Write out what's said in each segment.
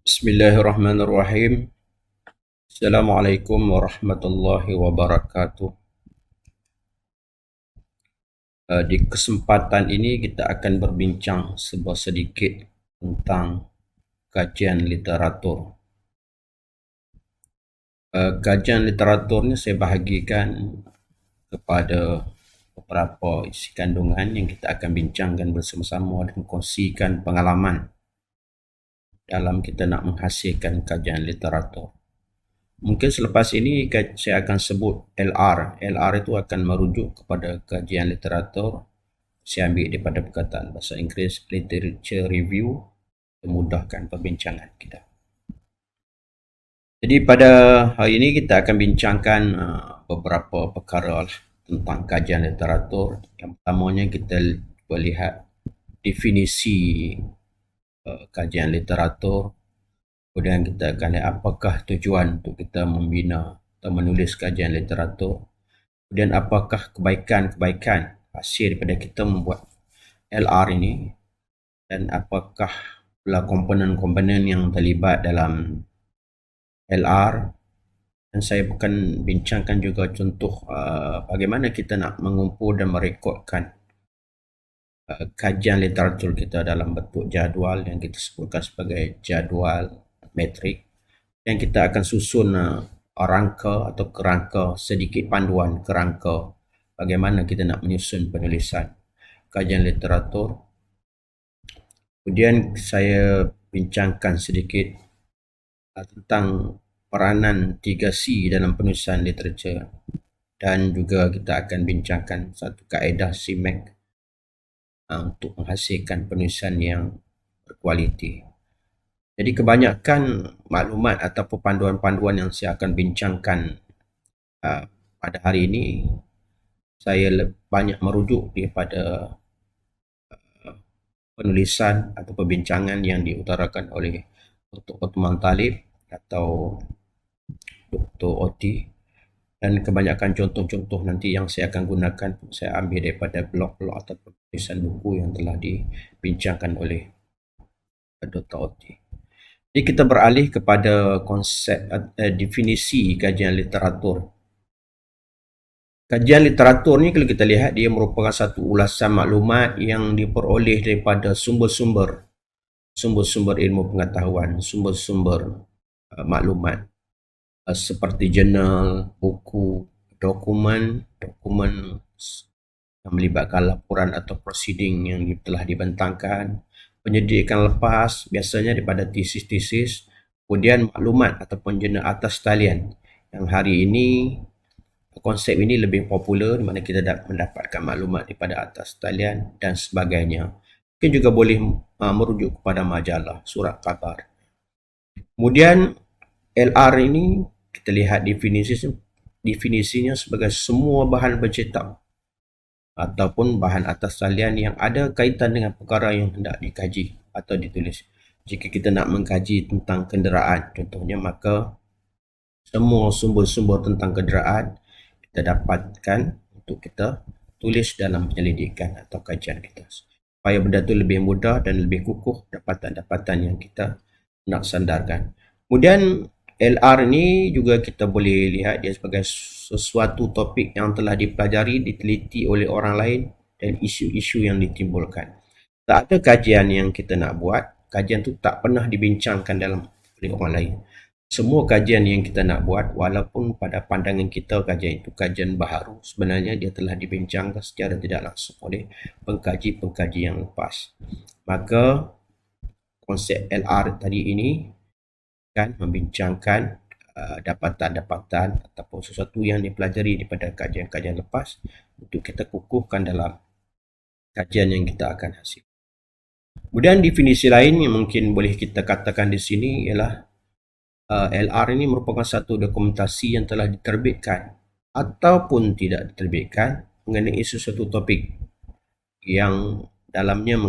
Bismillahirrahmanirrahim. Assalamualaikum warahmatullahi wabarakatuh. Di kesempatan ini kita akan berbincang sedikit tentang kajian literatur. Kajian literatur ni saya bahagikan kepada beberapa isi kandungan yang kita akan bincangkan bersama-sama dan kongsikan pengalaman dalam kita nak menghasilkan kajian literatur. Mungkin selepas ini saya akan sebut LR. LR itu akan merujuk kepada kajian literatur. Saya ambil daripada perkataan bahasa Inggeris Literature Review, memudahkan perbincangan kita. Jadi pada hari ini kita akan bincangkan beberapa perkara tentang kajian literatur. Yang pertamanya kita melihat definisi kajian literatur. Kemudian kita akan lihat apakah tujuan untuk kita membina atau menulis kajian literatur. Kemudian apakah kebaikan-kebaikan hasil daripada kita membuat LR ini. Dan apakah pula komponen-komponen yang terlibat dalam LR. Dan saya akan bincangkan juga contoh bagaimana kita nak mengumpul dan merekodkan kajian literatur kita dalam bentuk jadual yang kita sebutkan sebagai jadual metrik, dan kita akan susun rangka atau kerangka, sedikit panduan kerangka bagaimana kita nak menyusun penulisan kajian literatur. Kemudian saya bincangkan sedikit tentang peranan 3C dalam penulisan literatur, dan juga kita akan bincangkan satu kaedah CMAC untuk menghasilkan penulisan yang berkualiti. Jadi kebanyakan maklumat ataupun panduan-panduan yang saya akan bincangkan pada hari ini, saya banyak merujuk daripada penulisan atau perbincangan yang diutarakan oleh Dr. Othman Talib atau Dr. Oti, dan kebanyakan contoh-contoh nanti yang saya akan gunakan saya ambil daripada blog-blog atau penulisan buku yang telah dibincangkan oleh Dr. Oti. Jadi kita beralih kepada konsep definisi kajian literatur. Kajian literatur ni kalau kita lihat, dia merupakan satu ulasan maklumat yang diperoleh daripada sumber-sumber ilmu pengetahuan, sumber-sumber maklumat seperti jurnal, buku, dokumen yang melibatkan laporan atau proceeding yang telah dibentangkan, penyelidikan lepas biasanya daripada tesis-tesis, kemudian maklumat ataupun jurnal atas talian, yang hari ini konsep ini lebih popular di mana kita dapat mendapatkan maklumat daripada atas talian dan sebagainya. Mungkin juga boleh merujuk kepada majalah, surat khabar. Kemudian LR ini kita lihat definisinya sebagai semua bahan bercetak ataupun bahan atas talian yang ada kaitan dengan perkara yang hendak dikaji atau ditulis. Jika kita nak mengkaji tentang kenderaan contohnya, maka semua sumber-sumber tentang kenderaan kita dapatkan untuk kita tulis dalam penyelidikan atau kajian kita, supaya benda itu lebih mudah dan lebih kukuh dapatan-dapatan yang kita nak sandarkan. Kemudian LR ini juga kita boleh lihat dia sebagai sesuatu topik yang telah dipelajari, diteliti oleh orang lain, dan isu-isu yang ditimbulkan. Tak ada kajian yang kita nak buat, kajian tu tak pernah dibincangkan oleh orang lain. Semua kajian yang kita nak buat, walaupun pada pandangan kita kajian itu kajian baharu, sebenarnya dia telah dibincangkan secara tidak langsung oleh pengkaji-pengkaji yang lepas. Maka konsep LR tadi ini kan membincangkan dapatan-dapatan ataupun sesuatu yang dipelajari daripada kajian-kajian lepas untuk kita kukuhkan dalam kajian yang kita akan hasil. Kemudian definisi lain yang mungkin boleh kita katakan di sini ialah LR ini merupakan satu dokumentasi yang telah diterbitkan ataupun tidak diterbitkan mengenai sesuatu topik yang dalamnya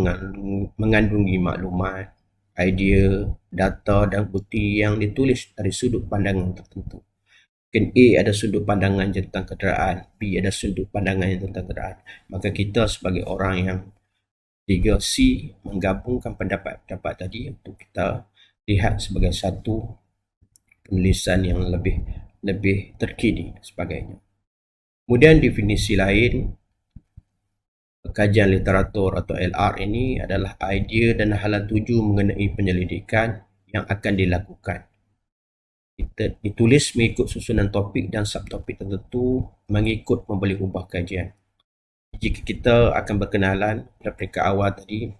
mengandungi maklumat, idea, data dan bukti yang ditulis dari sudut pandangan tertentu. Mungkin A ada sudut pandangan tentang kenderaan, B ada sudut pandangan tentang kenderaan. Maka kita sebagai orang yang 3C menggabungkan pendapat-pendapat tadi untuk kita lihat sebagai satu penulisan yang lebih terkini dan sebagainya. Kemudian definisi lain, kajian literatur atau LR ini adalah idea dan halan tuju mengenai penyelidikan yang akan dilakukan. Kita ditulis mengikut susunan topik dan subtopik tertentu mengikut membeli ubah kajian. Jika kita akan berkenalan pada peringkat awal tadi,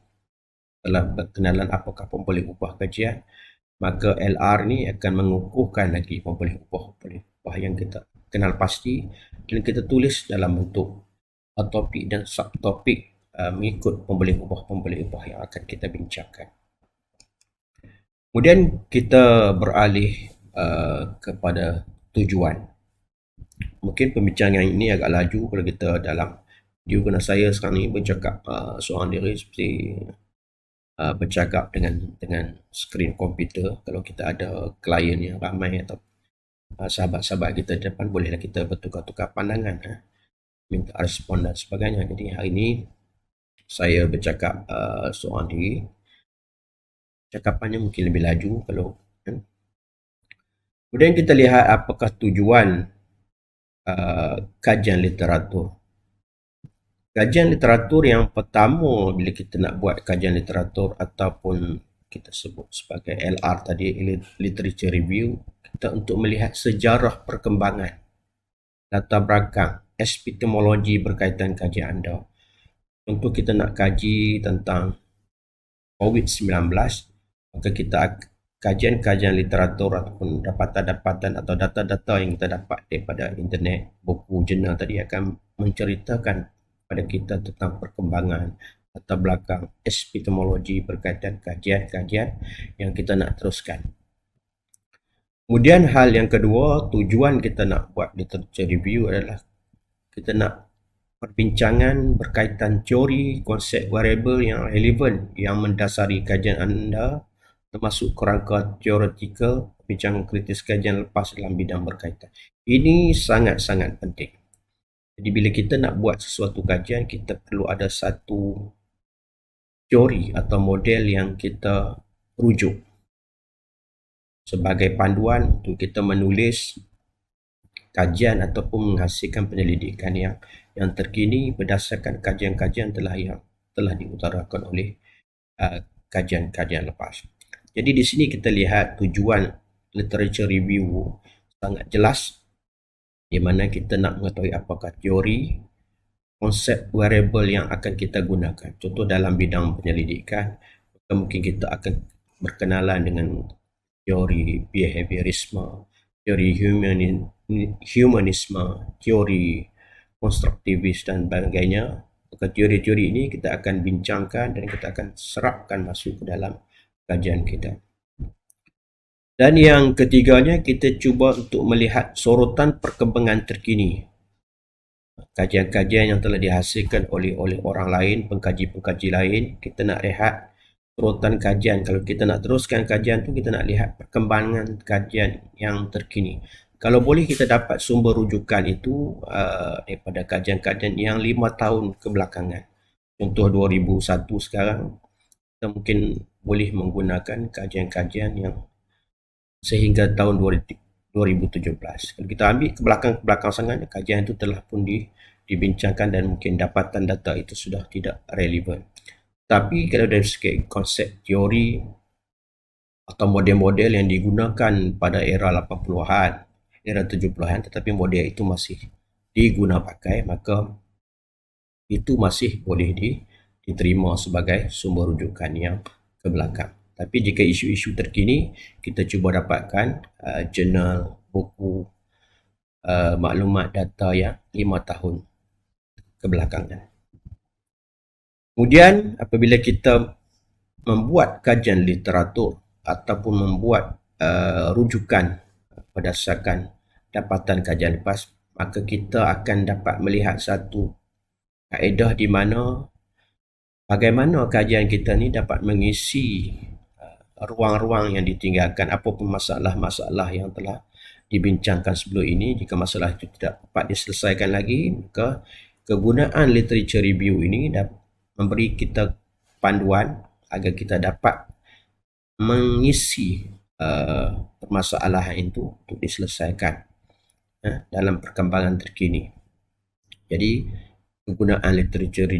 telah berkenalan apakah pembeli upah kajian, maka LR ni akan mengukuhkan lagi pembeli upah yang kita kenal pasti dan kita tulis dalam bentuk topik dan subtopik mengikut pembeli upah yang akan kita bincangkan. Kemudian kita beralih kepada tujuan. Mungkin pembincangan ini agak laju kalau kita dalam video kena saya sekarang ni bercakap seorang diri seperti bercakap dengan skrin komputer. Kalau kita ada klien yang ramai atau sahabat-sahabat kita di depan, bolehlah kita bertukar-tukar pandangan, minta respon dan sebagainya. Jadi hari ini saya bercakap seorang diri, cakapannya mungkin lebih laju kalau kemudian kita lihat apakah tujuan kajian literatur. Kajian literatur yang pertama bila kita nak buat kajian literatur ataupun kita sebut sebagai LR tadi, literature review, kita untuk melihat sejarah perkembangan, latar belakang, epistemologi berkaitan kajian anda. Contoh kita nak kaji tentang COVID-19, maka kita kajian-kajian literatur ataupun dapatan-dapatan atau data-data yang kita dapat daripada internet, buku, jurnal tadi akan menceritakan pada kita tentang perkembangan latar belakang epistemologi berkaitan kajian-kajian yang kita nak teruskan. Kemudian hal yang kedua, tujuan kita nak buat literature review adalah kita nak perbincangan berkaitan teori, konsep variable yang relevan yang mendasari kajian anda, termasuk kerangka teoretikal, perbincangan kritis kajian lepas dalam bidang berkaitan. Ini sangat-sangat penting. Jadi bila kita nak buat sesuatu kajian, kita perlu ada satu teori atau model yang kita rujuk sebagai panduan untuk kita menulis kajian ataupun menghasilkan penyelidikan yang terkini berdasarkan kajian-kajian yang telah diutarakan oleh kajian-kajian lepas. Jadi di sini kita lihat tujuan literature review sangat jelas, di mana kita nak mengetahui apakah teori, konsep variable yang akan kita gunakan. Contoh dalam bidang penyelidikan, mungkin kita akan berkenalan dengan teori behaviorisme, teori humanisme, teori konstruktivis dan sebagainya. Maka teori-teori ini kita akan bincangkan dan kita akan serapkan masuk ke dalam kajian kita. Dan yang ketiganya, kita cuba untuk melihat sorotan perkembangan terkini. Kajian-kajian yang telah dihasilkan oleh orang lain, pengkaji-pengkaji lain, kita nak lihat sorotan kajian. Kalau kita nak teruskan kajian tu, kita nak lihat perkembangan kajian yang terkini. Kalau boleh kita dapat sumber rujukan itu daripada kajian-kajian yang 5 tahun kebelakangan. Contoh 2001 sekarang, kita mungkin boleh menggunakan kajian-kajian yang sehingga tahun 2017. Kalau kita ambil ke belakang sangat, kajian itu telah pun dibincangkan dan mungkin dapatan data itu sudah tidak relevan. Tapi kalau dari segi konsep teori atau model-model yang digunakan pada era 80-an, era 70-an, tetapi model itu masih digunakan pakai, maka itu masih boleh diterima sebagai sumber rujukan yang ke belakang. Tapi jika isu-isu terkini, kita cuba dapatkan jurnal, buku, maklumat data yang 5 tahun kebelakangan. Kemudian apabila kita membuat kajian literatur ataupun membuat rujukan berdasarkan dapatan kajian lepas, maka kita akan dapat melihat satu kaedah di mana bagaimana kajian kita ni dapat mengisi ruang-ruang yang ditinggalkan, apapun masalah-masalah yang telah dibincangkan sebelum ini. Jika masalah itu tidak dapat diselesaikan lagi, maka kegunaan literature review ini dapat memberi kita panduan agar kita dapat mengisi permasalahan itu untuk diselesaikan dalam perkembangan terkini. Jadi penggunaan literature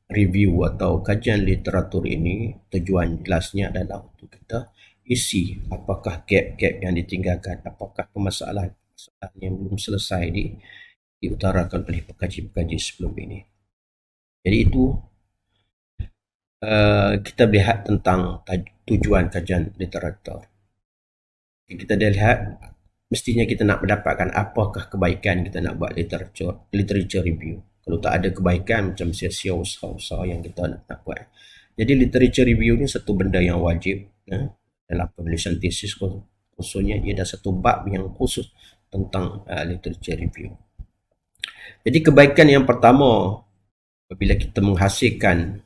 review atau kajian literatur ini tujuan jelasnya adalah untuk kita isi apakah gap-gap yang ditinggalkan, apakah permasalahan yang belum selesai diutarakan oleh pekaji-pekaji sebelum ini. Jadi itu kita lihat tentang tujuan kajian literatur. Kita dah lihat mestinya kita nak mendapatkan apakah kebaikan kita nak buat literature review. Kalau tak ada kebaikan macam sia-sia usaha-usaha yang kita nak buat. Jadi literature review ni satu benda yang wajib dalam penulisan tesis khususnya ia ada satu bab yang khusus tentang literature review. Jadi kebaikan yang pertama apabila kita menghasilkan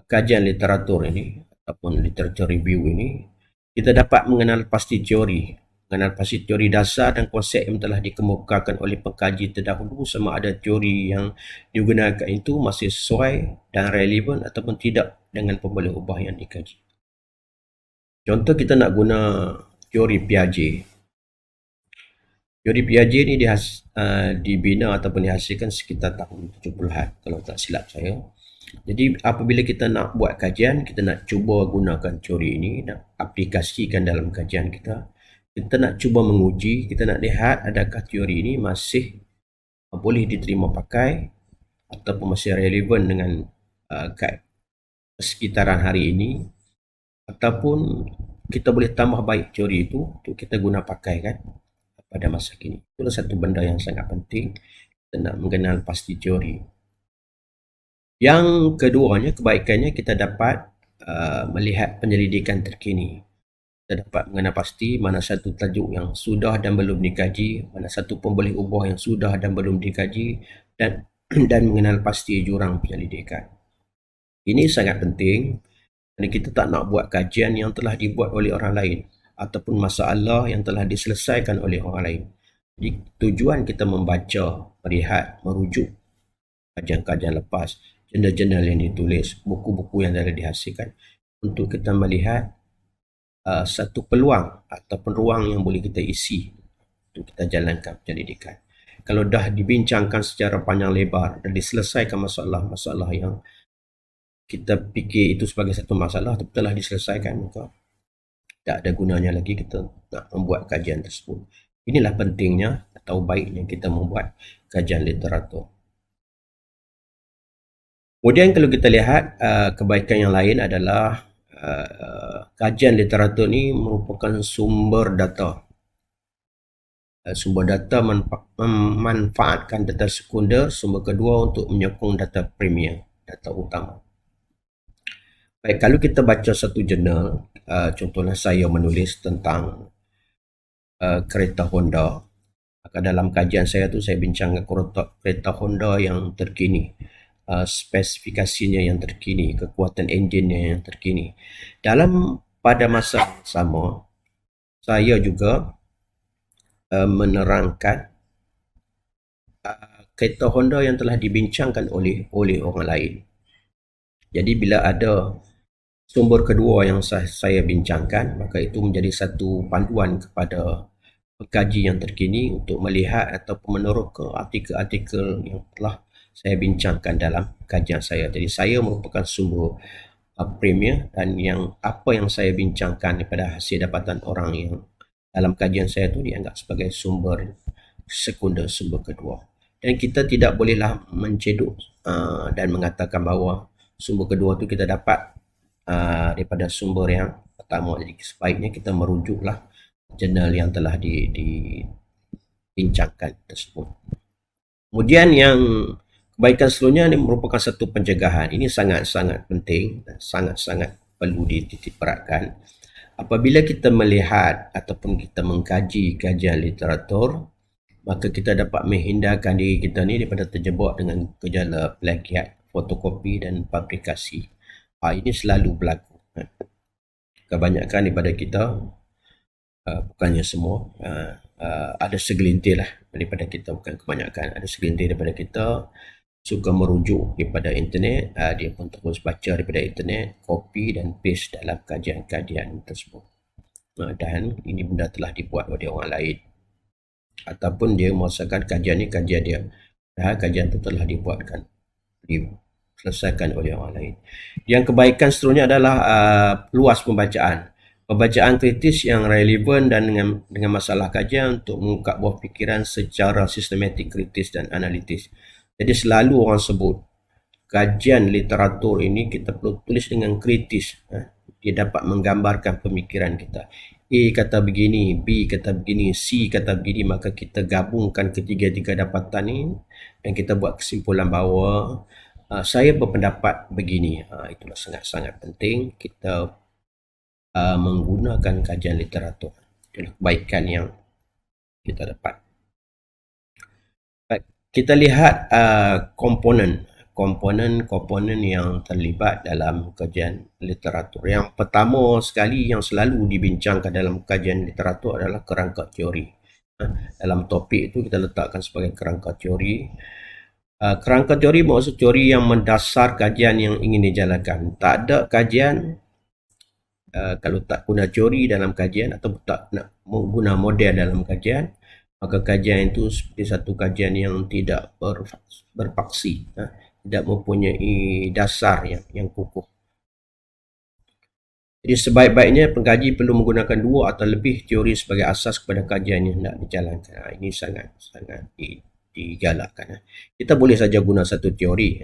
kajian literatur ini ataupun literature review ini, kita dapat mengenal pasti teori dasar dan konsep yang telah dikemukakan oleh pengkaji terdahulu, sama ada teori yang digunakan itu masih sesuai dan relevan ataupun tidak dengan pemboleh ubah yang dikaji. Contoh kita nak guna teori Piaget. Teori Piaget ni dibina ataupun dihasilkan sekitar tahun 70-an kalau tak silap saya. Jadi apabila kita nak buat kajian, kita nak cuba gunakan teori ini, nak aplikasikan dalam kajian kita. Kita nak cuba menguji, kita nak lihat adakah teori ini masih boleh diterima pakai ataupun masih relevan dengan sekitaran hari ini, ataupun kita boleh tambah baik teori itu untuk kita guna pakai kan pada masa kini. Itulah satu benda yang sangat penting, kita nak mengenal pasti teori. Yang keduanya, kebaikannya kita dapat melihat penyelidikan terkini. Kita dapat mengenal pasti mana satu tajuk yang sudah dan belum dikaji, mana satu pemboleh ubah yang sudah dan belum dikaji, dan mengenal pasti jurang penyelidikan. Ini sangat penting kerana kita tak nak buat kajian yang telah dibuat oleh orang lain ataupun masalah yang telah diselesaikan oleh orang lain. Jadi tujuan kita membaca, melihat, merujuk kajian-kajian lepas, jurnal-jurnal yang ditulis, buku-buku yang telah dihasilkan untuk kita melihat satu peluang ataupun ruang yang boleh kita isi untuk kita jalankan penyelidikan. Kalau dah dibincangkan secara panjang lebar dan diselesaikan masalah-masalah yang kita fikir itu sebagai satu masalah tapi telah diselesaikan, maka tak ada gunanya lagi kita nak membuat kajian tersebut. Inilah pentingnya atau baiknya kita membuat kajian literatur. Kemudian kalau kita lihat kebaikan yang lain adalah kajian literatur ni merupakan sumber data. Sumber data memanfaatkan data sekunder, sumber kedua untuk menyokong data premier, data utama. Baik, kalau kita baca satu jurnal, contohnya saya menulis tentang kereta Honda. Maka dalam kajian saya tu saya bincangkan kereta Honda yang terkini, spesifikasinya yang terkini, kekuatan enjinnya yang terkini. Pada masa yang sama, saya juga menerangkan kereta Honda yang telah dibincangkan oleh orang lain. Jadi bila ada sumber kedua yang saya bincangkan, maka itu menjadi satu panduan kepada pengkaji yang terkini untuk melihat ataupun meneroka ke artikel-artikel yang telah saya bincangkan dalam kajian saya. Jadi saya merupakan sumber premier dan apa yang saya bincangkan daripada hasil dapatan orang yang dalam kajian saya itu dianggap sebagai sumber sekunder, sumber kedua. Dan kita tidak bolehlah menceduk dan mengatakan bahawa sumber kedua itu kita dapat daripada sumber yang pertama. Jadi sebaiknya kita merujuklah jurnal yang telah dibincangkan tersebut. Kemudian yang kebaikan seluruhnya ini merupakan satu pencegahan. Ini sangat-sangat penting dan sangat-sangat perlu dititikberatkan. Apabila kita melihat ataupun kita mengkaji kajian literatur, maka kita dapat menghindarkan diri kita ni daripada terjebak dengan gejala plagiat, fotokopi dan publikasi. Ini selalu berlaku. Kebanyakan daripada kita, bukannya semua, ada segelintir lah daripada kita, bukan kebanyakan, ada segelintir daripada kita suka merujuk daripada internet, dia pun terus baca daripada internet, copy dan paste dalam kajian-kajian tersebut. Dan ini benda telah dibuat oleh orang lain, ataupun dia merasakan kajian ni kajian dia, padahal kajian itu telah diselesaikan oleh orang lain. Yang kebaikan seterusnya adalah luas pembacaan. Pembacaan kritis yang relevan dan dengan masalah kajian untuk mengungkap buah fikiran secara sistematik, kritis dan analitis. Jadi selalu orang sebut kajian literatur ini kita perlu tulis dengan kritis. Dia dapat menggambarkan pemikiran kita. A kata begini, B kata begini, C kata begini, maka kita gabungkan ketiga-tiga dapatan ini dan kita buat kesimpulan bahawa saya berpendapat begini. Itulah sangat-sangat penting kita menggunakan kajian literatur. Itulah kebaikan yang kita dapat. Baik, kita lihat komponen yang terlibat dalam kajian literatur. Yang pertama sekali yang selalu dibincangkan dalam kajian literatur adalah kerangka teori. Dalam topik itu kita letakkan sebagai kerangka teori. Kerangka teori maksud teori yang mendasar kajian yang ingin dijalankan. Tak ada kajian kalau tak guna teori dalam kajian atau tak nak guna model dalam kajian, maka kajian itu seperti satu kajian yang tidak berpaksi, tidak mempunyai dasar yang kukuh. Jadi sebaik-baiknya pengkaji perlu menggunakan 2 atau lebih teori sebagai asas kepada kajian yang nak dijalankan. Ini sangat digalakkan. Kita boleh saja guna satu teori,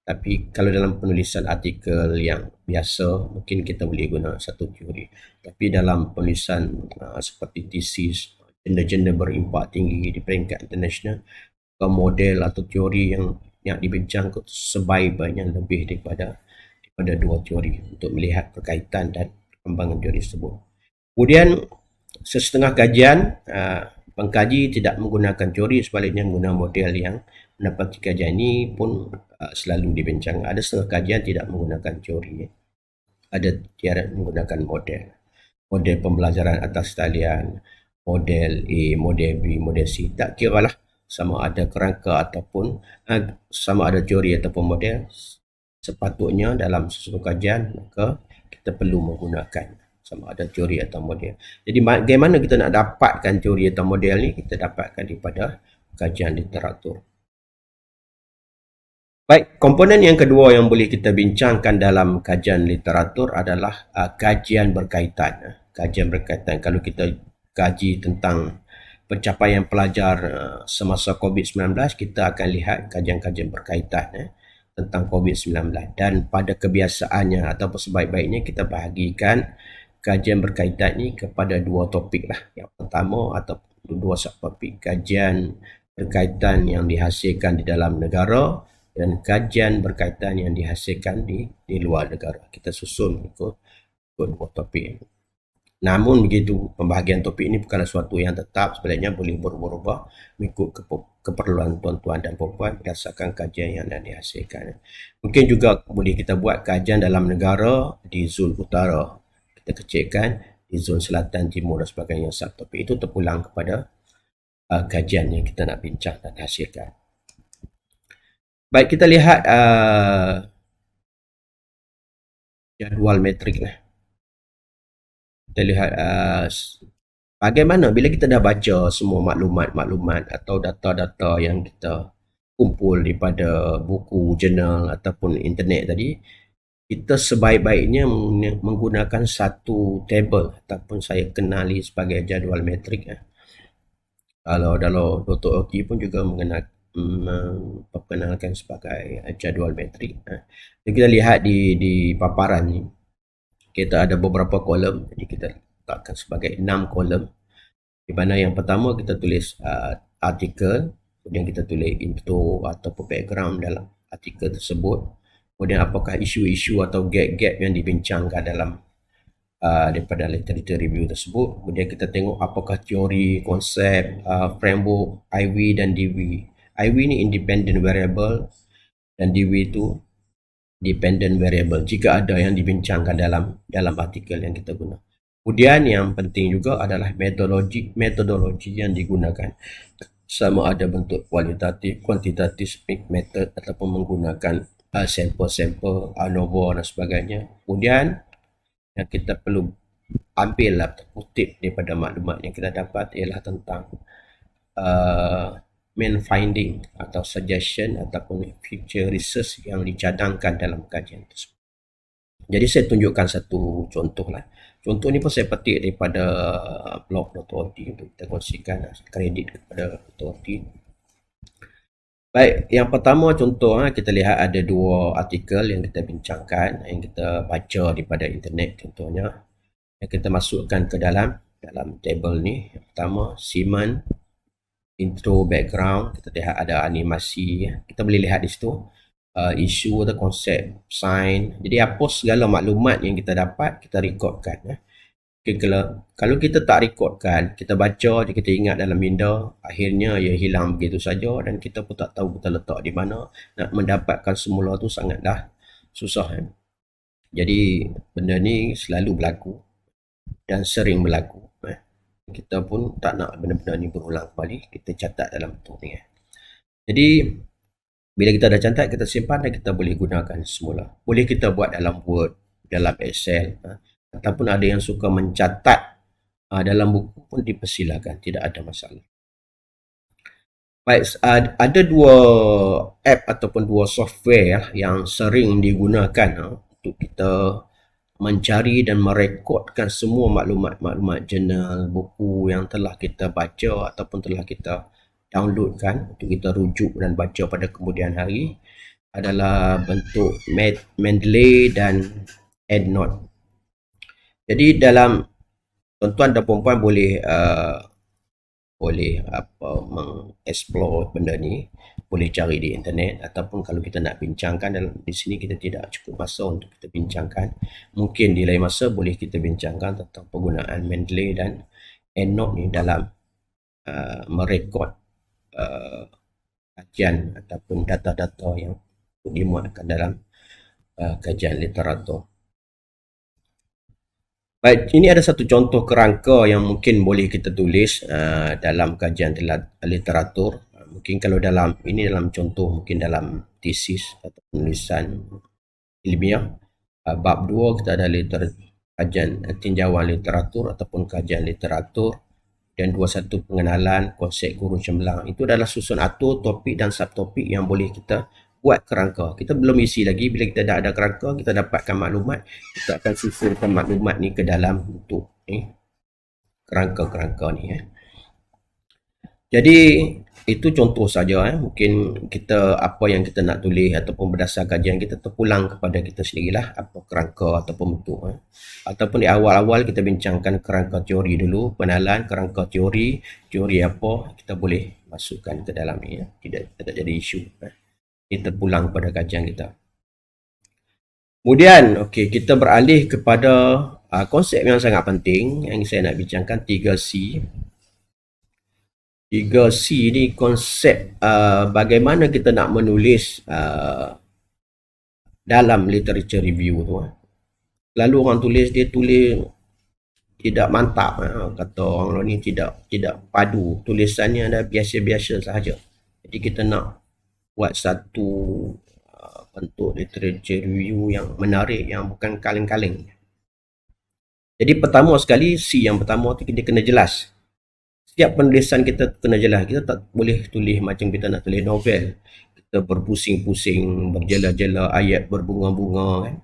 tapi kalau dalam penulisan artikel yang biasa, mungkin kita boleh guna satu teori. Tapi dalam penulisan seperti tesis, jurnal-jurnal berimpak tinggi di peringkat internasional, model atau teori yang dibincang sebaik-baiknya lebih daripada 2 teori untuk melihat berkaitan dan perkembangan teori tersebut. Kemudian, sesetengah kajian, pengkaji tidak menggunakan teori, sebaliknya menggunakan model yang mendapati kajian ini pun selalu dibincang. Ada setengah kajian tidak menggunakan teori, ada tiada menggunakan model pembelajaran atas talian, model A, model B, model C. Tak kira lah sama ada kerangka ataupun sama ada teori ataupun model. Sepatutnya dalam sesuatu kajian maka kita perlu menggunakan sama ada teori atau model. Jadi bagaimana kita nak dapatkan teori atau model ni? Kita dapatkan daripada kajian literatur. Baik, komponen yang kedua yang boleh kita bincangkan dalam kajian literatur adalah kajian berkaitan. Kajian berkaitan, kalau kita kaji tentang pencapaian pelajar semasa COVID-19, kita akan lihat kajian-kajian berkaitan tentang COVID-19. Dan pada kebiasaannya atau sebaik-baiknya kita bahagikan kajian berkaitan ini kepada 2 topik lah. Yang pertama atau 2 subtopik, kajian berkaitan yang dihasilkan di dalam negara dan kajian berkaitan yang dihasilkan di luar negara. Kita susun ikut 2 topik. Namun begitu, pembahagian topik ini bukanlah suatu yang tetap, sebenarnya boleh berubah-ubah mengikut keperluan tuan-tuan dan puan-puan berdasarkan kajian yang dihasilkan. Mungkin juga boleh kita buat kajian dalam negara di zon utara, kita kecilkan di zon selatan, timur dan sebagainya. Subtopik itu terpulang kepada kajian yang kita nak bincang dan hasilkan. Baik, kita lihat jadual metrik lah. Kita lihat bagaimana bila kita dah baca semua maklumat atau data-data yang kita kumpul daripada buku, jurnal ataupun internet tadi, kita sebaik-baiknya menggunakan satu table ataupun saya kenali sebagai jadual metrik. Kalau Dr. Oki pun juga memperkenalkan sebagai jadual metrik. Jadi kita lihat di paparan ni, kita ada beberapa kolom, jadi kita letakkan sebagai 6 kolom, di mana yang pertama kita tulis artikel, kemudian kita tulis intro ataupun background dalam artikel tersebut, kemudian apakah isu-isu atau gap-gap yang dibincangkan dalam daripada literature review tersebut, kemudian kita tengok apakah teori, konsep, framework, IV dan DV. IV ni independent variable dan DV itu dependent variable jika ada yang dibincangkan dalam artikel yang kita guna. Kemudian yang penting juga adalah metodologi yang digunakan. sama ada bentuk kualitatif, kuantitatif, mixed method ataupun menggunakan sampel-sampel ANOVA dan sebagainya. Kemudian yang kita perlu ambil atau kutip daripada maklumat yang kita dapat ialah tentang uh, main finding atau suggestion ataupun future research yang dicadangkan dalam kajian tersebut. Jadi saya tunjukkan satu contoh lah. Contoh ni pun saya petik daripada blog Dr. Oti untuk kita kongsikan kredit kepada Dr. Oti. Baik, yang pertama contoh kita lihat ada dua artikel yang kita bincangkan, yang kita baca daripada internet contohnya. Yang kita masukkan ke dalam table ni. Yang pertama, Simon intro background, kita lihat ada animasi, kita boleh lihat di situ isu atau konsep sign. Jadi apa segala maklumat yang kita dapat kita rekodkan. Okay, kalau kita tak rekodkan, kita baca, kita ingat dalam minda, akhirnya ia hilang begitu saja dan kita pun tak tahu kita letak di mana. Nak mendapatkan semula tu sangatlah susah. Jadi benda ni selalu berlaku dan sering berlaku. Kita pun tak nak benda-benda ni berulang kembali, kita catat dalam bentuk ni. Jadi bila kita dah catat, kita simpan dan kita boleh gunakan semula. Boleh kita buat dalam Word, dalam Excel, ataupun ada yang suka mencatat dalam buku pun dipersilakan, tidak ada masalah. Baik, ada dua app ataupun dua software yang sering digunakan untuk kita mencari dan merekodkan semua maklumat jurnal, buku yang telah kita baca ataupun telah kita downloadkan untuk kita rujuk dan baca pada kemudian hari adalah bentuk Mendeley dan EndNote. Jadi dalam tuan-tuan dan puan-puan boleh mengeksplor benda ni, boleh cari di internet, ataupun kalau kita nak bincangkan di sini kita tidak cukup masa untuk kita bincangkan, mungkin di lain masa boleh kita bincangkan tentang penggunaan Mendeley dan EndNote ni dalam merekod kajian ataupun data-data yang dimuatkan dalam kajian literatur. Baik, ini ada satu contoh kerangka yang mungkin boleh kita tulis dalam kajian literatur. Mungkin kalau dalam contoh, mungkin dalam tesis atau penulisan ilmiah. Bab 2 kita ada kajian tinjauan literatur ataupun kajian literatur. Dan 21 pengenalan konsep guru cemerlang. Itu adalah susun atur, topik dan subtopik yang boleh kita buat kerangka. Kita belum isi lagi, bila kita dah ada kerangka, kita dapatkan maklumat, kita akan susunkan maklumat ni ke dalam bentuk kerangka-kerangka ni. Jadi itu contoh saja. Mungkin kita apa yang kita nak tulis ataupun berdasar kajian kita terpulang kepada kita sendirilah apa kerangka ataupun bentuk. Ataupun di awal-awal kita bincangkan kerangka teori dulu, penalan kerangka teori apa kita boleh masukkan ke dalam ni. Tidak jadi isu. Kita terpulang pada kajian kita. Kemudian kita beralih kepada konsep yang sangat penting yang saya nak bincangkan, 3C. 3C ni konsep bagaimana kita nak menulis dalam literature review tu. Lalu orang tulis tidak mantap, kata orang ni tidak padu, tulisannya dah biasa-biasa sahaja. Jadi kita nak buat satu bentuk literature review yang menarik, yang bukan kaleng-kaleng. Jadi pertama sekali, C yang pertama tu kita kena jelas. Setiap penulisan kita kena jelas. Kita tak boleh tulis macam kita nak tulis novel. Kita berpusing-pusing, berjela-jela, ayat berbunga-bunga kan.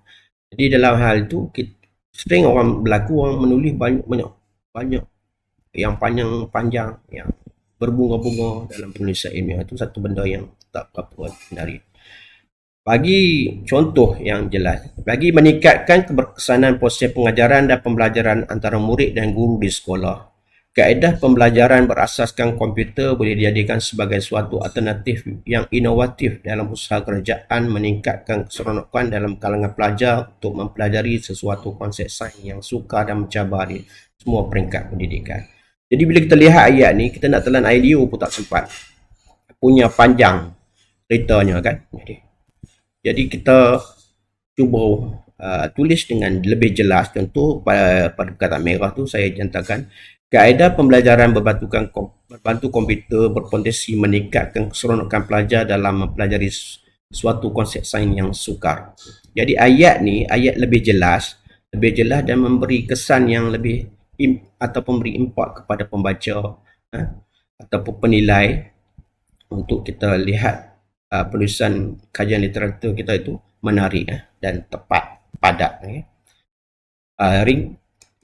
Jadi dalam hal itu, sering orang menulis banyak yang panjang-panjang, yang berbunga-bunga dalam penulisan ilmiah. Itu satu benda yang tak apa menarik. Bagi contoh yang jelas, bagi meningkatkan keberkesanan proses pengajaran dan pembelajaran antara murid dan guru di sekolah, kaedah pembelajaran berasaskan komputer boleh dijadikan sebagai suatu alternatif yang inovatif dalam usaha kerajaan meningkatkan keseronokan dalam kalangan pelajar untuk mempelajari sesuatu konsep sains yang sukar dan mencabar di semua peringkat pendidikan. Jadi bila kita lihat ayat ni, kita nak telan IDEO pun tak sempat. Punya panjang ceritanya kan. Jadi kita cuba tulis dengan lebih jelas. Contoh pada perkataan merah tu saya jantakan Kaedah pembelajaran berbantu komputer berpotensi meningkatkan keseronokan pelajar dalam mempelajari suatu konsep sains yang sukar. Jadi ayat ni ayat lebih jelas dan memberi kesan yang lebih atau memberi impak kepada pembaca ataupun penilai untuk kita lihat penulisan kajian literatur kita itu menarik dan tepat, padat.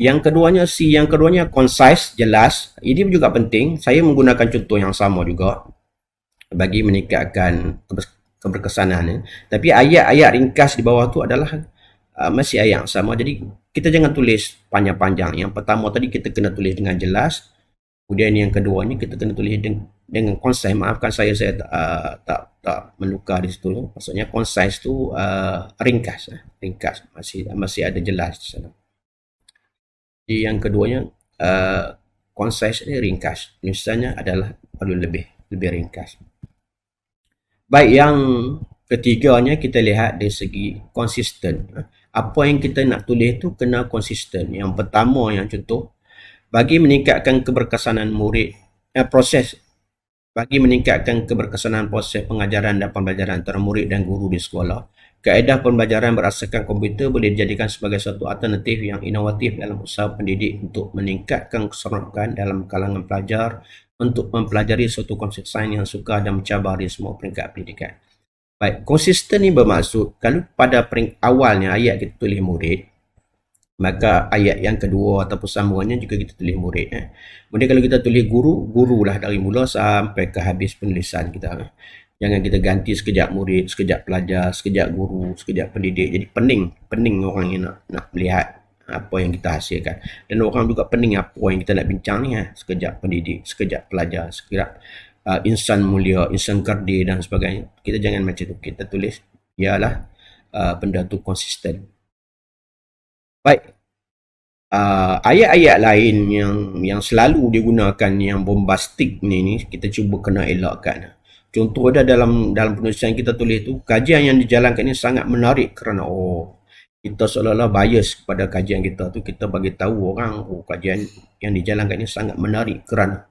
Yang keduanya concise, jelas. Ini juga penting. Saya menggunakan contoh yang sama juga bagi meningkatkan keberkesanan. Tapi ayat-ayat ringkas di bawah tu adalah masih ayat yang sama. Jadi kita jangan tulis panjang-panjang. Yang pertama tadi kita kena tulis dengan jelas. Kemudian yang keduanya kita kena tulis dengan concise. Maafkan saya tak menukar di situ. Maksudnya concise tu ringkas. Masih ada jelas di sana. Jadi yang keduanya concise ni ringkas. Misalnya adalah perlu lebih ringkas. Baik, yang ketiganya kita lihat dari segi konsisten. Apa yang kita nak tulis tu kena konsisten. Yang pertama yang contoh, bagi meningkatkan keberkesanan proses pengajaran dan pembelajaran antara murid dan guru di sekolah, kaedah pembelajaran berasaskan komputer boleh dijadikan sebagai satu alternatif yang inovatif dalam usaha pendidik untuk meningkatkan keseronokan dalam kalangan pelajar untuk mempelajari suatu konsep sains yang sukar dan mencabar di semua peringkat pendidikan. Baik, konsisten ni bermaksud kalau pada awalnya ayat kita tulis murid, maka ayat yang kedua ataupun sambungannya juga kita tulis murid. Kemudian kalau kita tulis guru, gurulah dari mula sampai ke habis penulisan kita. Jangan kita ganti sekejap murid, sekejap pelajar, sekejap guru, sekejap pendidik. Jadi pening orang yang nak melihat apa yang kita hasilkan. Dan orang juga pening apa yang kita nak bincang ni. Sekejap pendidik, sekejap pelajar, sekejap insan mulia, insan kerdi dan sebagainya. Kita jangan macam tu. Kita tulis ialah benda tu konsisten. Baik, ayat-ayat lain yang selalu digunakan yang bombastik ni kita cuba kena elakkan. Contoh ada dalam penulisan kita tulis tu, kajian yang dijalankan ini sangat menarik kerana kita seolah-olah bias kepada kajian kita tu, kita bagi tahu orang kajian yang dijalankan ini sangat menarik kerana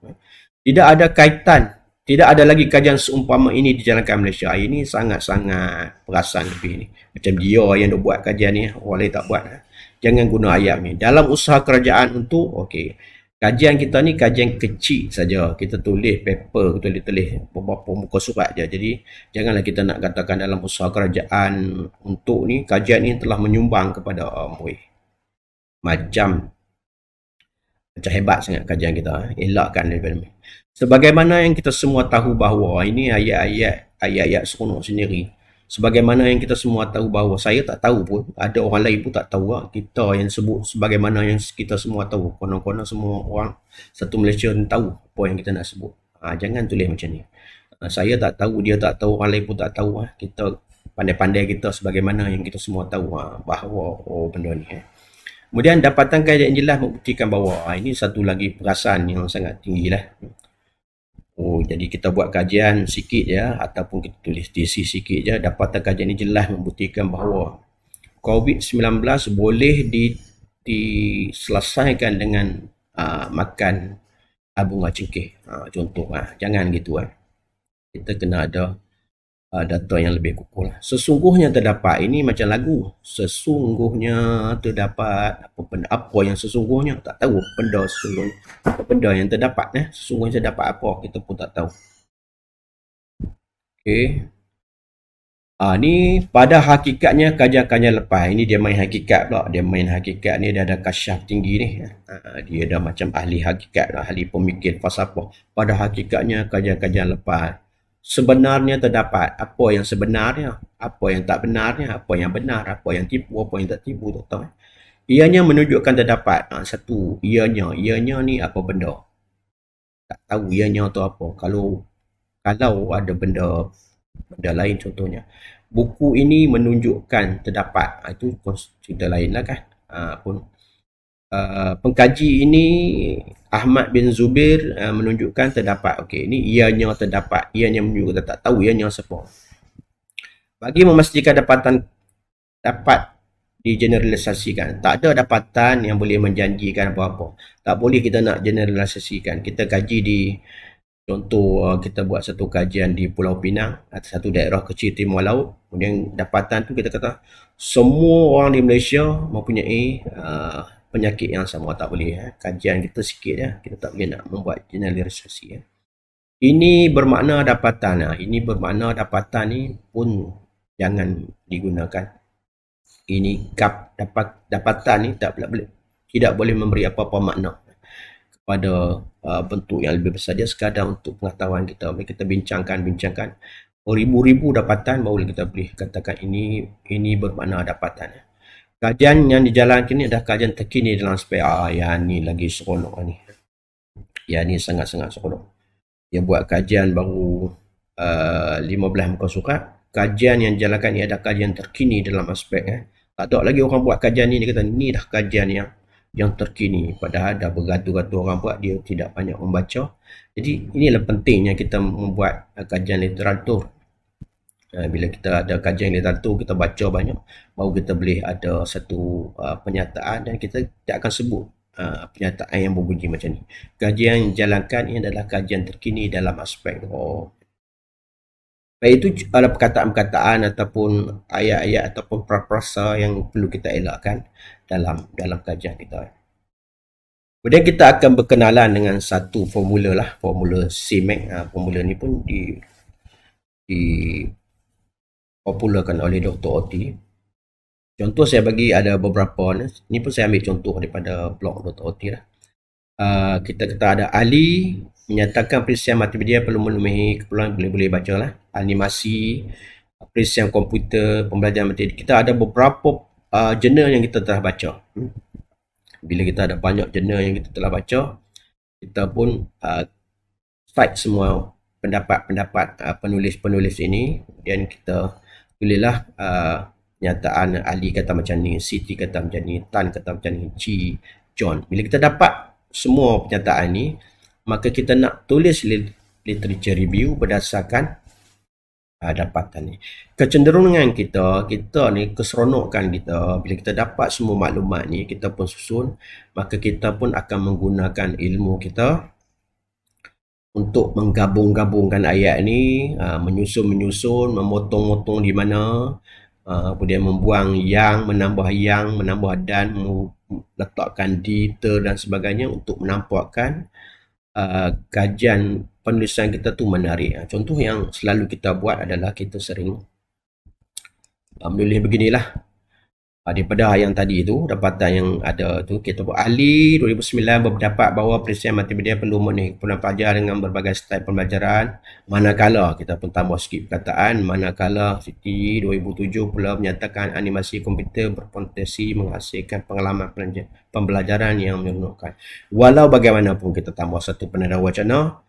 tidak ada kaitan, tidak ada lagi kajian seumpama ini dijalankan Malaysia. Ini sangat-sangat perasan lebih ni. Macam dia yang dah buat kajian ni, orang lain tak buat. Jangan guna ayat ni. Dalam usaha kerajaan untuk, kajian kita ni kajian kecil saja. Kita tulis paper, kita tulis beberapa muka surat je. Jadi, janganlah kita nak katakan dalam usaha kerajaan untuk ni, kajian ni telah menyumbang kepada macam hebat sangat kajian kita. Elakkan daripada ni. Sebagaimana yang kita semua tahu bahawa ini ayat-ayat seronok sendiri. Sebagaimana yang kita semua tahu bahawa saya tak tahu pun, ada orang lain pun tak tahu. Kita yang sebut sebagaimana yang kita semua tahu. Konon-konon semua orang satu Malaysia tahu apa yang kita nak sebut. Jangan tulis macam ni. Saya tak tahu, dia tak tahu, orang lain pun tak tahu. Kita pandai-pandai kita sebagaimana yang kita semua tahu bahawa benda ni. Kemudian dapatan kaedah yang jelas membuktikan bahawa ini satu lagi perasaan yang sangat tinggi lah. Jadi kita buat kajian sikit je ataupun kita tulis tesis sikit je, dapatan kajian ini jelas membuktikan bahawa COVID-19 boleh diselesaikan dengan makan bunga cengkeh. Contoh, jangan gitu. Kita kena ada data yang lebih kukuh lah. Sesungguhnya terdapat, ini macam lagu. Sesungguhnya terdapat apa yang sesungguhnya, tak tahu benda sesungguhnya. Apa benda yang terdapat sesungguhnya terdapat apa, kita pun tak tahu. Ni pada hakikatnya kajian-kajian lepas. Ini dia main hakikat pula. Dia main hakikat ni, dia ada kasyaf tinggi ni. Dia dah macam ahli hakikat, ahli pemikir falsafah. Pada hakikatnya kajian-kajian lepas. Sebenarnya terdapat apa yang sebenarnya, apa yang tak benarnya, apa yang benar, apa yang tipu, apa yang tak tipu, tak tahu. Ianya menunjukkan terdapat. Satu, ianya ni apa benda? Tak tahu ianya tu apa. Kalau ada benda lain contohnya. Buku ini menunjukkan terdapat. Itu cerita lain lah kan. Pengkaji ini Ahmad bin Zubair menunjukkan terdapat. Ini ianya terdapat. Ianya menunjukkan tak tahu ianya siapa. Bagi memastikan dapat digeneralisasikan. Tak ada dapatan yang boleh menjanjikan apa-apa. Tak boleh kita nak generalisasikan. Kita kaji di contoh, kita buat satu kajian di Pulau Pinang atau satu daerah kecil Timur Laut. Kemudian dapatan tu kita kata semua orang di Malaysia mempunyai penyakit yang sama. Tak boleh. Kajian kita sikit ya. Kita tak boleh nak membuat generalisasi ya. Ini bermakna dapatan. Ini bermakna dapatan ni pun jangan digunakan. Ini dapatan ni tidak boleh memberi apa-apa makna kepada bentuk yang lebih besar. Dia sekadar untuk pengetahuan kita. Bila kita bincangkan ribu-ribu dapatan baru kita boleh katakan ini bermakna dapatan. Kajian yang dijalankan ini adalah kajian terkini dalam aspek yang ni lagi seronok ni. Yang ni sangat-sangat seronok. Dia buat kajian baru 15 muka surat. Kajian yang dijalankan ini adalah kajian terkini dalam aspek tak ada lagi orang buat kajian ni, dia kata ni dah kajian yang terkini, padahal dah beratus-ratus orang buat, dia tidak banyak membaca. Jadi inilah pentingnya kita membuat kajian literatur. Bila kita ada kajian literatur, kita baca banyak, baru kita boleh ada satu penyataan dan kita tidak akan sebut penyataan yang berbunyi macam ni. Kajian yang dijalankan ini adalah kajian terkini dalam aspek baik itu ada perkataan-perkataan ataupun ayat-ayat ataupun praprasa yang perlu kita elakkan dalam kajian kita. Kemudian kita akan berkenalan dengan satu formula lah, formula CMAC. Formula ni pun dipopularkan oleh Dr. Oti. Contoh saya bagi ada beberapa ni pun saya ambil contoh daripada blog Dr. Oti lah. Kita kata ada Ali menyatakan perisian multimedia perlu memenuhi keperluan, boleh baca lah, animasi, perisian komputer, pembelajaran matematik. Kita ada beberapa jurnal yang kita telah baca. Bila kita ada banyak jurnal yang kita telah baca, kita pun cite semua pendapat-pendapat penulis-penulis ini, dan kita tulislah nyataan Ali kata macam ni, Siti kata macam ni, Tan kata macam ni, Chi, John. Bila kita dapat semua pernyataan ni, maka kita nak tulis literature review berdasarkan dapatan ni. Kecenderungan kita ni, keseronokan kita, bila kita dapat semua maklumat ni, kita pun susun, maka kita pun akan menggunakan ilmu kita untuk menggabung-gabungkan ayat ni, menyusun, memotong-motong di mana, kemudian membuang yang, menambah dan, letakkan detail dan sebagainya untuk menampakkan kajian penulisan kita tu menarik. Contoh yang selalu kita buat adalah kita sering menulis beginilah. Daripada yang tadi tu, dapatan yang ada tu, kita buat ahli 2009 berpendapat bahawa perisian multimedia perlu memenuhi keperluan pelajar dengan berbagai style pembelajaran. Manakala, kita pun tambah sikit perkataan, manakala Siti 2007 pula menyatakan animasi komputer berpotensi menghasilkan pengalaman pembelajaran yang menyeronokkan. Walau bagaimanapun kita tambah satu penanda wacana,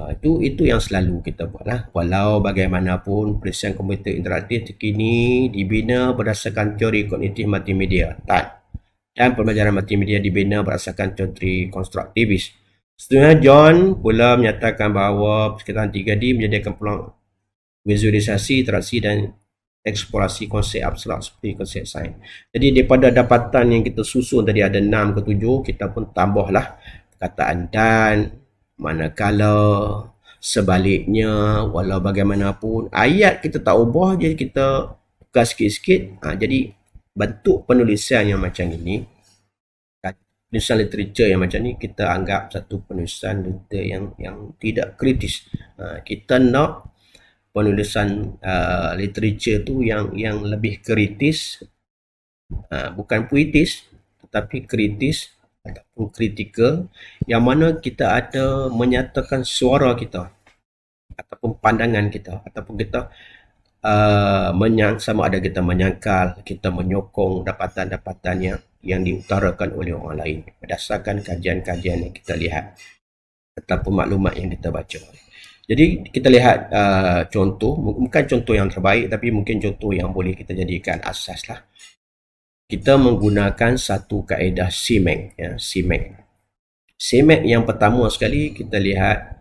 itu yang selalu kita buat lah. Walau bagaimanapun perisian komputer interaktif terkini dibina berdasarkan teori kognitif multimedia dan pembelajaran multimedia dibina berdasarkan teori konstruktivis. Seterusnya John pula menyatakan bahawa persekitaran 3D menyediakan peluang visualisasi, interaksi dan eksplorasi konsep abstrak seperti konsep sains. Jadi daripada dapatan yang kita susun tadi ada 6 ke 7, kita pun tambahlah perkataan dan, manakala, sebaliknya, walau bagaimanapun. Ayat kita tak ubah je, kita tukar sikit-sikit. Jadi bentuk penulisan yang macam ini, penulisan literature yang macam ni, kita anggap satu penulisan literature yang tidak kritis. Kita nak penulisan literature tu yang lebih kritis, bukan puitis tetapi kritis ataupun kritikal, yang mana kita ada menyatakan suara kita ataupun pandangan kita, ataupun kita sama ada kita menyangkal, kita menyokong dapatan-dapatan yang diutarakan oleh orang lain berdasarkan kajian-kajian yang kita lihat ataupun maklumat yang kita baca. Jadi kita lihat contoh, bukan contoh yang terbaik tapi mungkin contoh yang boleh kita jadikan asas lah. Kita menggunakan satu kaedah CMAC. CMAC yang pertama sekali kita lihat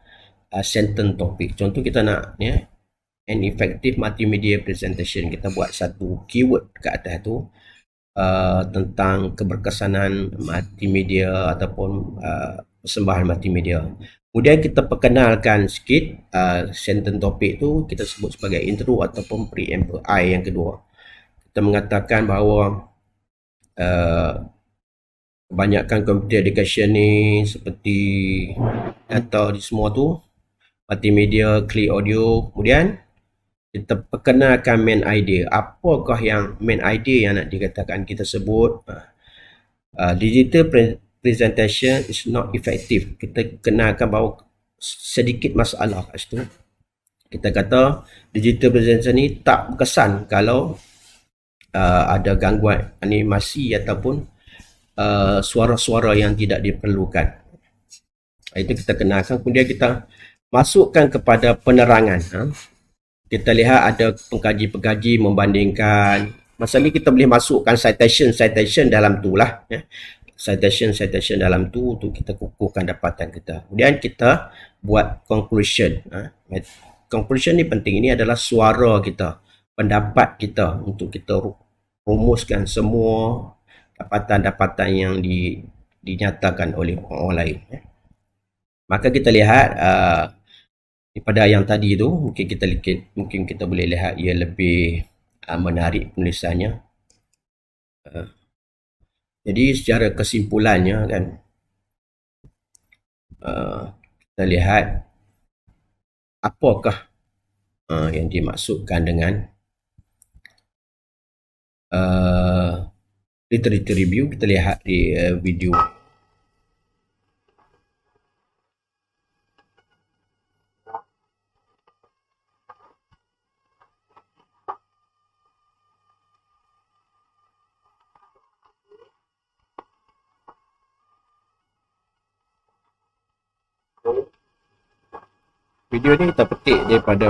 sentence topic. Contoh kita nak an effective multimedia presentation. Kita buat satu keyword kat atas tu. tentang keberkesanan multimedia ataupun persembahan multimedia. Kemudian kita perkenalkan sikit sentence topik tu kita sebut sebagai intro ataupun preamble. I yang kedua. Kita mengatakan bahawa kebanyakan computer education ni seperti data di semua tu multimedia, clear audio. Kemudian kita perkenalkan main idea. Apakah yang main idea yang nak dikatakan kita sebut? Digital presentation is not effective. Kita kenalkan bahawa sedikit masalah kat situ. Kita kata digital presentation ni tak berkesan kalau ada gangguan animasi ataupun suara-suara yang tidak diperlukan. Itu kita kenalkan. Kemudian kita masukkan kepada penerangan. Kita lihat ada pengkaji-pengkaji membandingkan. Masa ni kita boleh masukkan citation dalam tu lah. Citation dalam tu kita kukuhkan dapatan kita. Kemudian kita buat conclusion. Conclusion ni penting. Ini adalah suara kita, pendapat kita untuk kita rumuskan semua dapatan-dapatan yang dinyatakan oleh orang lain. Maka kita lihat daripada yang tadi tu mungkin kita boleh lihat ia lebih menarik penulisannya. Jadi secara kesimpulannya kan kita lihat apakah yang dimaksudkan dengan literature review. Kita lihat di video. Video ni kita petik daripada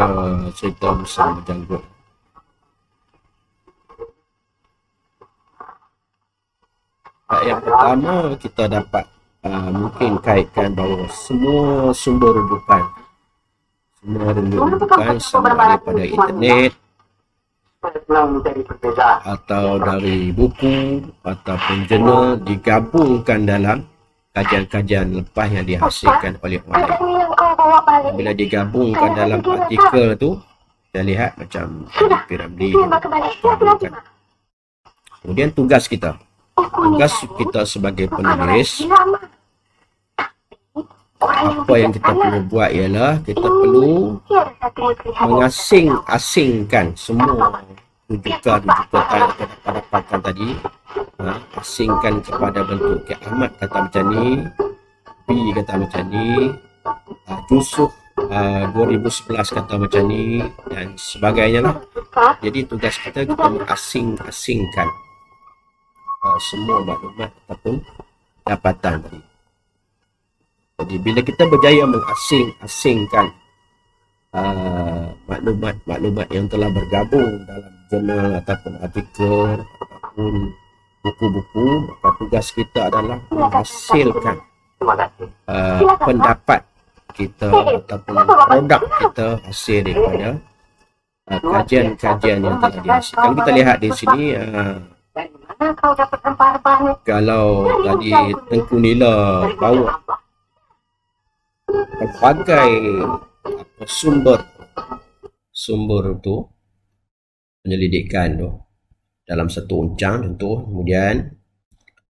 cerita Musa Berjanggut. Yang pertama kita dapat mungkin kaitkan bahawa semua sumber rujukan sama daripada internet atau dari buku ataupun jurnal digabungkan dalam kajian-kajian lepas yang dihasilkan oleh orang lain. Bila digabungkan dalam artikel tu, kita lihat macam piramid. Kemudian tugas kita sebagai penulis, apa yang kita perlu buat ialah kita perlu mengasing-asingkan semua rujukan atau dapatan tadi, asingkan kepada bentuk Ahmad kata macam ni, B kata macam ni, Yusuf 2011 kata macam ni dan sebagainya lah. Jadi tugas kita mengasing-asingkan semua maklumat ataupun dapatan tadi. Jadi bila kita berjaya mengasing-asingkan maklumat yang telah bergabung dalam jurnal ataupun artikel ataupun buku-buku, maka tugas kita adalah menghasilkan pendapat kita ataupun produk kita hasil daripada kajian-kajian yang telah dihasilkan. Kalau kita lihat di sini, kalau tadi Tengku Nila bawa berbagai sumber tu penyelidikan tu dalam satu uncang contoh, kemudian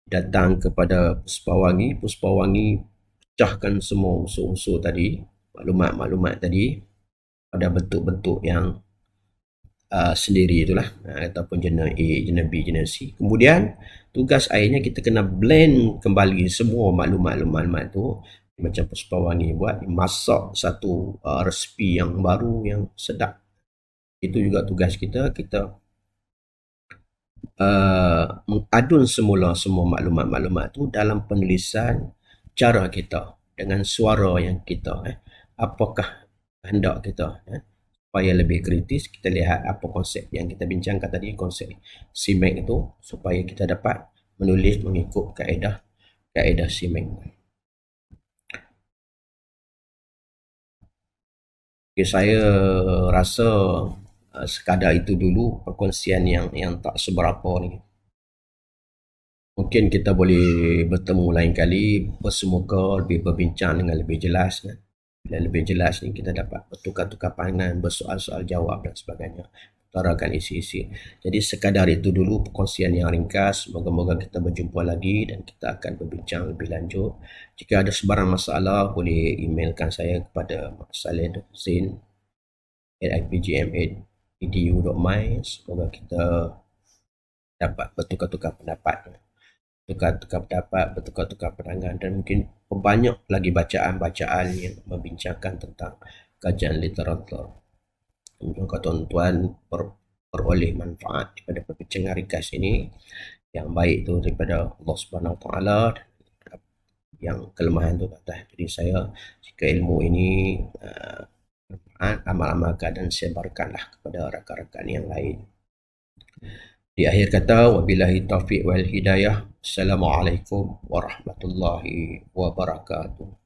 datang kepada Puspawangi pecahkan semua unsur-unsur tadi, maklumat-maklumat tadi pada bentuk-bentuk yang sendiri itulah, ataupun jurnal A, jurnal B, jurnal C. Kemudian tugas akhirnya kita kena blend kembali semua maklumat tu macam Puspawangi buat, masak satu resipi yang baru yang sedap. Itu juga tugas kita mengadun semula semua maklumat tu dalam penulisan cara kita dengan suara yang kita apakah hendak kita supaya lebih kritis. Kita lihat apa konsep yang kita bincangkan tadi, konsep CMAC itu, supaya kita dapat menulis mengikut kaedah CMAC. Okay, saya rasa sekadar itu dulu perkongsian yang tak seberapa ni. Mungkin kita boleh bertemu lain kali, bersemuka lebih berbincang dengan lebih jelas kan. Bila lebih jelas ni kita dapat bertukar-tukar pandangan, bersoal-soal jawab dan sebagainya. Utarakan isi-isi. Jadi sekadar itu dulu perkongsian yang ringkas. Moga-moga kita berjumpa lagi dan kita akan berbincang lebih lanjut. Jika ada sebarang masalah, boleh emailkan saya kepada saleh.zain@ipgm.edu.my. Semoga kita dapat bertukar-tukar pendapat, tukar-tukar pendapat, bertukar-tukar pandangan dan mungkin banyak lagi bacaan-bacaan yang membincangkan tentang kajian literatur. Semoga tuan-tuan peroleh manfaat daripada perbincangan ringkas ini yang baik tu daripada Allah Subhanahu Wa Taala, yang kelemahan tu atas diri saya. Jika ilmu ini amal-amalkan dan sebarkanlah kepada rakan-rakan yang lain. Di akhir kata, wabillahi taufiq wal hidayah. Assalamualaikum warahmatullahi wabarakatuh.